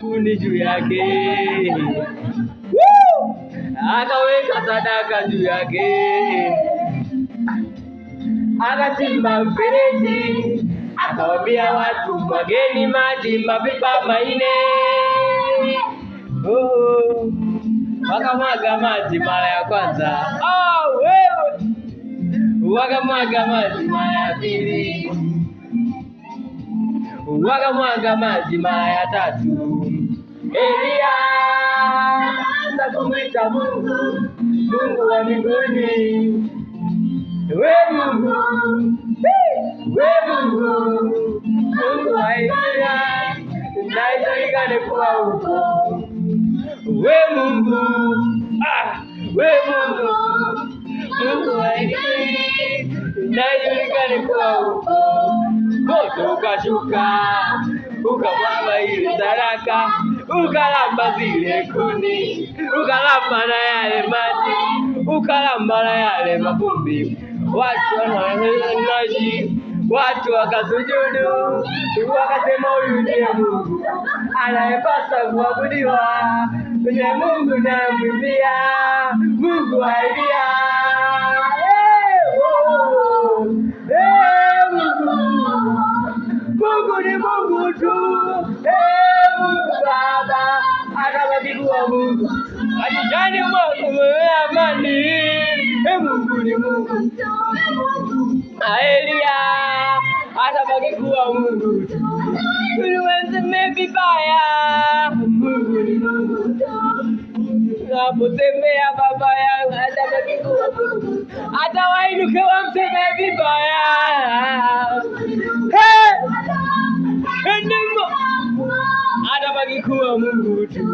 kuni juu yake, akaweka sadaka juu yake, akachimba mfereji, akawaambia watu mwageni maji mapipa manne. Wakamwaga maji mara ya kwanza, wewe wakamwaga maji mara ya pili, wakamwaga maji mara ya tatu. Elia akaanza kumwita Mungu, Mungu wa mbinguni, we Mungu, we Mungu, Mungu wa Elia, najulikane kuwa uko. We Mungu, we Mungu, Mungu wa Elia, najulikane kuwa uko. Moto ukashuka, ukamwaga ile sadaka, ukalamba zile kuni, ukalamba na yale maji, ukalamba na yale mavumbi. Watu wanahitaji, watu wakasujudu, wakasema huyu ndiye Mungu anayepaswa kuabudiwa, ndiye Mungu namwimbia, Mungu wa Elia. Mungu ni Mungu tu, Mungu Baba atabaki kuwa Mungu, maishani mwako mwenye amani. Mungu ni Mungu tu, Elia atabaki kuwa Mungu tu, uliwezeme vibaya. Mungu ni Mungu tu, unapotembea baba yangu atabaki kuwa Mungu, hata wainuke wamseme vibaya. Atabaki kuwa Mungu tu.